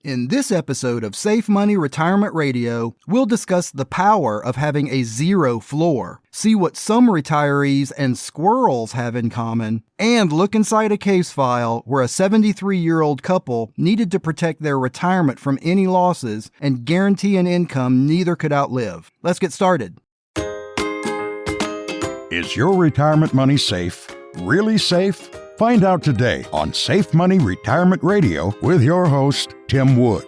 In this episode of Safe Money Retirement Radio, we'll discuss the power of having a zero floor, see what some retirees and squirrels have in common, and look inside a case file where a 73-year-old couple needed to protect their retirement from any losses and guarantee an income neither could outlive. Let's get started. Is your retirement money safe? Really safe? Find out today on Safe Money Retirement Radio with your host, Tim Wood.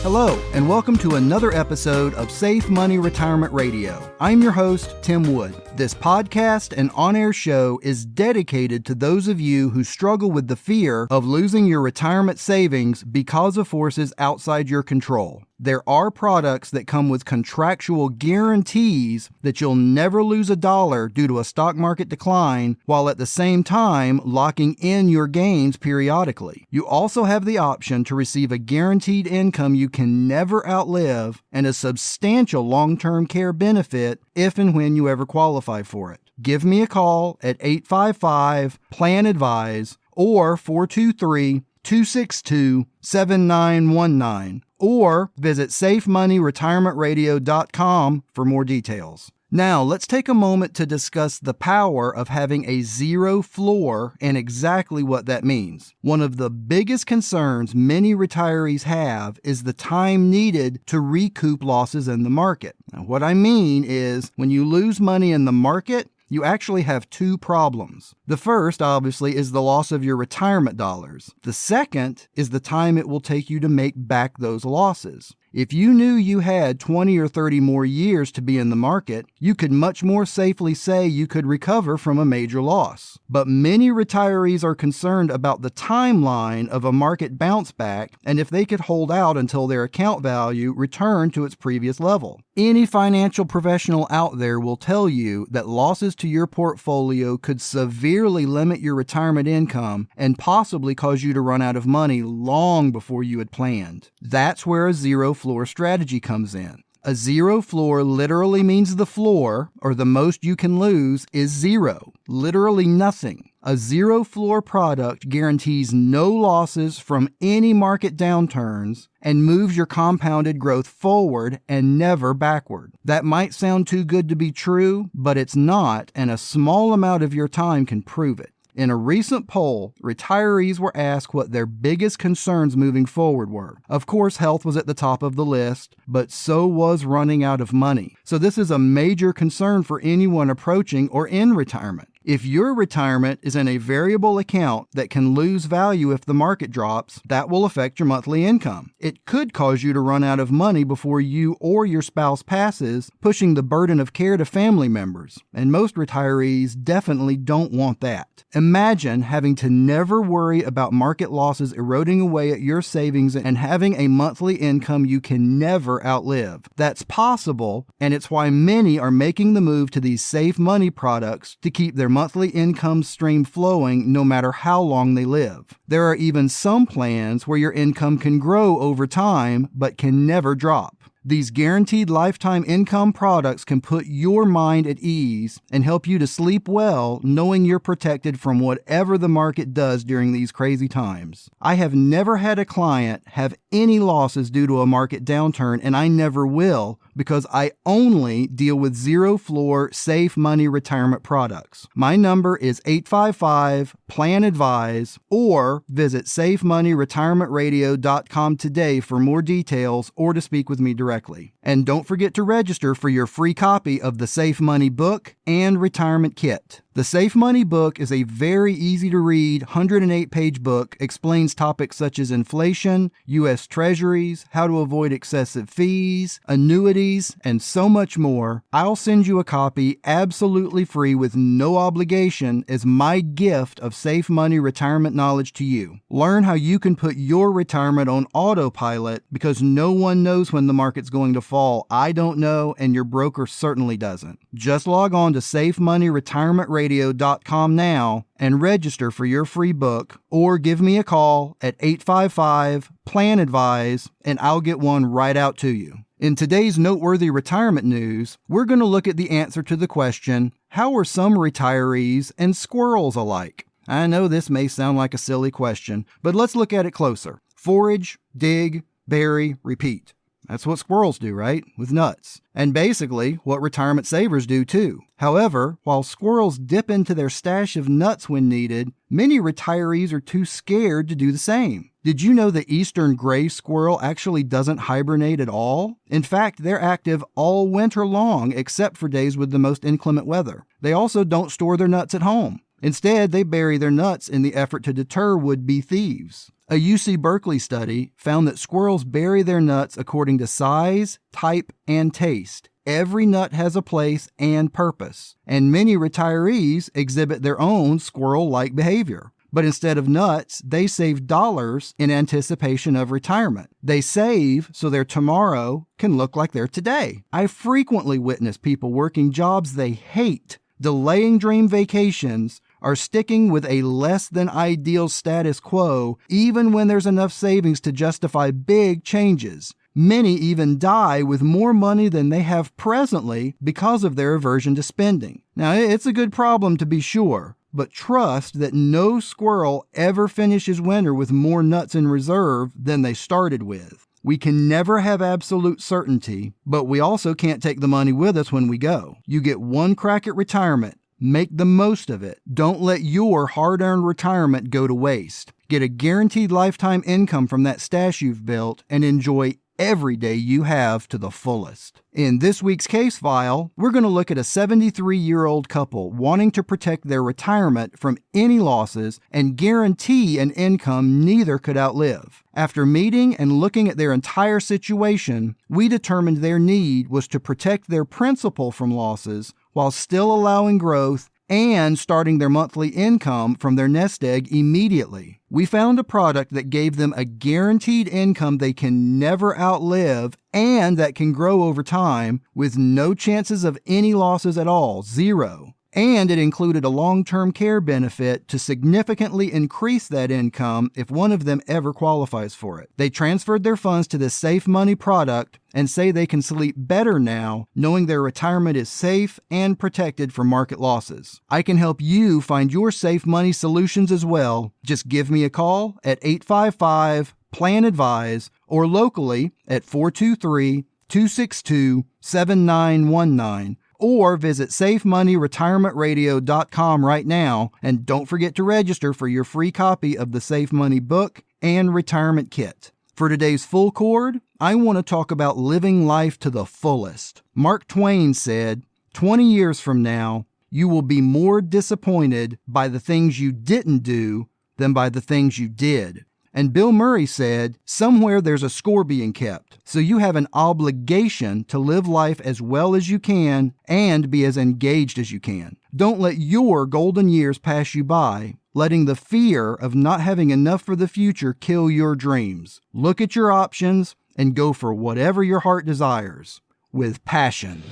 Hello, and welcome to another episode of Safe Money Retirement Radio. I'm your host, Tim Wood. This podcast and on-air show is dedicated to those of you who struggle with the fear of losing your retirement savings because of forces outside your control. There are products that come with contractual guarantees that you'll never lose a dollar due to a stock market decline, while at the same time locking in your gains periodically. You also have the option to receive a guaranteed income you can never outlive and a substantial long-term care benefit if and when you ever qualify for it. Give me a call at 855-PLAN-ADVISE or 423-262-7919. Or visit safemoneyretirementradio.com for more details. Now, let's take a moment to discuss the power of having a zero floor and exactly what that means. One of the biggest concerns many retirees have is the time needed to recoup losses in the market. Now, what I mean is when you lose money in the market, you actually have two problems. The first, obviously, is the loss of your retirement dollars. The second is the time it will take you to make back those losses. If you knew you had 20 or 30 more years to be in the market, you could much more safely say you could recover from a major loss. But many retirees are concerned about the timeline of a market bounce back and if they could hold out until their account value returned to its previous level. Any financial professional out there will tell you that losses to your portfolio could severely limit your retirement income and possibly cause you to run out of money long before you had planned. That's where a zero floor strategy comes in. A zero floor literally means the floor, or the most you can lose, is zero. Literally nothing. A zero floor product guarantees no losses from any market downturns and moves your compounded growth forward and never backward. That might sound too good to be true, but it's not, and a small amount of your time can prove it. In a recent poll, retirees were asked what their biggest concerns moving forward were. Of course, health was at the top of the list, but so was running out of money. So this is a major concern for anyone approaching or in retirement. If your retirement is in a variable account that can lose value if the market drops, that will affect your monthly income. It could cause you to run out of money before you or your spouse passes, pushing the burden of care to family members. And most retirees definitely don't want that. Imagine having to never worry about market losses eroding away at your savings and having a monthly income you can never outlive. That's possible, and it's why many are making the move to these safe money products to keep their monthly income stream flowing no matter how long they live. There are even some plans where your income can grow over time but can never drop. These guaranteed lifetime income products can put your mind at ease and help you to sleep well knowing you're protected from whatever the market does during these crazy times. I have never had a client have any losses due to a market downturn, and I never will because I only deal with zero floor safe money retirement products. My number is 855-PLAN-ADVISE or visit safemoneyretirementradio.com today for more details or to speak with me directly. And don't forget to register for your free copy of the Safe Money book and retirement kit. The Safe Money book is a very easy to read 108-page book, explains topics such as inflation, U.S. Treasuries, how to avoid excessive fees, annuities, and so much more. I'll send you a copy absolutely free with no obligation as my gift of safe money retirement knowledge to you. Learn how you can put your retirement on autopilot because no one knows when the market's going to fall. I don't know, and your broker certainly doesn't. Just log on to safemoneyretirementradio.com now and register for your free book, or give me a call at 855-PLAN-ADVISE and I'll get one right out to you. In today's noteworthy retirement news, we're going to look at the answer to the question, how are some retirees and squirrels alike? I know this may sound like a silly question, but let's look at it closer. Forage, dig, bury, repeat. That's what squirrels do, right? With nuts. And basically, what retirement savers do too. However, while squirrels dip into their stash of nuts when needed, many retirees are too scared to do the same. Did you know the eastern gray squirrel actually doesn't hibernate at all? In fact, they're active all winter long except for days with the most inclement weather. They also don't store their nuts at home. Instead, they bury their nuts in the effort to deter would-be thieves. A UC Berkeley study found that squirrels bury their nuts according to size, type, and taste. Every nut has a place and purpose, and many retirees exhibit their own squirrel-like behavior. But instead of nuts, they save dollars in anticipation of retirement. They save so their tomorrow can look like their today. I frequently witness people working jobs they hate, delaying dream vacations, are sticking with a less than ideal status quo even when there's enough savings to justify big changes. Many even die with more money than they have presently because of their aversion to spending. Now, it's a good problem to be sure, but trust that no squirrel ever finishes winter with more nuts in reserve than they started with. We can never have absolute certainty, but we also can't take the money with us when we go. You get one crack at retirement. Make the most of it. Don't let your hard-earned retirement go to waste. Get a guaranteed lifetime income from that stash you've built and enjoy every day you have to the fullest. In this week's case file, we're going to look at a 73-year-old couple wanting to protect their retirement from any losses and guarantee an income neither could outlive. After meeting and looking at their entire situation, we determined their need was to protect their principal from losses while still allowing growth and starting their monthly income from their nest egg immediately. We found a product that gave them a guaranteed income they can never outlive and that can grow over time with no chances of any losses at all, zero. And it included a long-term care benefit to significantly increase that income if one of them ever qualifies for it. They transferred their funds to this Safe Money product and say they can sleep better now knowing their retirement is safe and protected from market losses. I can help you find your Safe Money solutions as well. Just give me a call at 855-PLAN-ADVISE or locally at 423-262-7919. Or visit SafeMoneyRetirementRadio.com right now, and don't forget to register for your free copy of the Safe Money book and retirement kit. For today's full chord, I want to talk about living life to the fullest. Mark Twain said, 20 years from now, you will be more disappointed by the things you didn't do than by the things you did. And Bill Murray said, somewhere there's a score being kept, so you have an obligation to live life as well as you can and be as engaged as you can. Don't let your golden years pass you by, letting the fear of not having enough for the future kill your dreams. Look at your options and go for whatever your heart desires, with passion.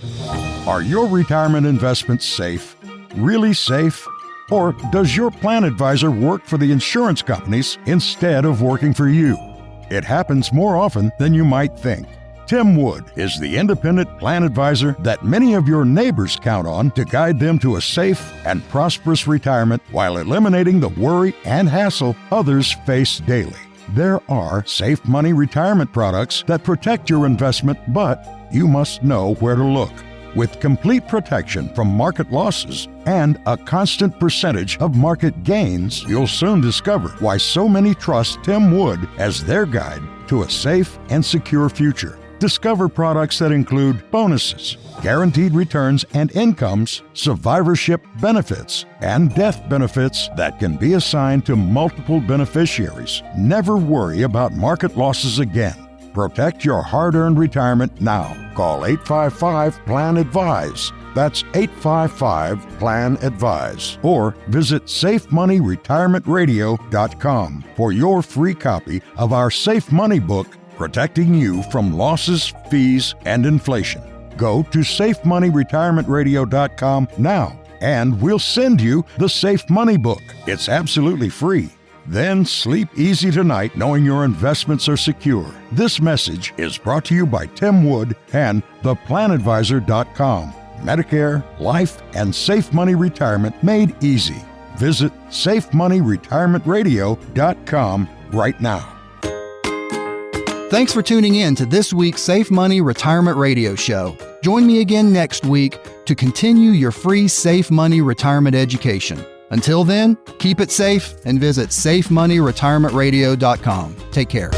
Are your retirement investments safe? Really safe? Or does your plan advisor work for the insurance companies instead of working for you? It happens more often than you might think. Tim Wood is the independent plan advisor that many of your neighbors count on to guide them to a safe and prosperous retirement while eliminating the worry and hassle others face daily. There are Safe Money retirement products that protect your investment, but you must know where to look. With complete protection from market losses and a constant percentage of market gains, you'll soon discover why so many trust Tim Wood as their guide to a safe and secure future. Discover products that include bonuses, guaranteed returns and incomes, survivorship benefits, and death benefits that can be assigned to multiple beneficiaries. Never worry about market losses again. Protect your hard-earned retirement now. Call 855-PLAN-ADVISE. That's 855-PLAN-ADVISE. Or visit SafeMoneyRetirementRadio.com for your free copy of our Safe Money book, Protecting You from Losses, Fees, and Inflation. Go to SafeMoneyRetirementRadio.com now, and we'll send you the Safe Money book. It's absolutely free. Then sleep easy tonight knowing your investments are secure. This message is brought to you by Tim Wood and theplanadvisor.com. Medicare, life, and Safe Money retirement made easy. Visit safemoneyretirementradio.com right now. Thanks for tuning in to this week's Safe Money Retirement Radio Show. Join me again next week to continue your free Safe Money Retirement education. Until then, keep it safe and visit safemoneyretirementradio.com. Take care.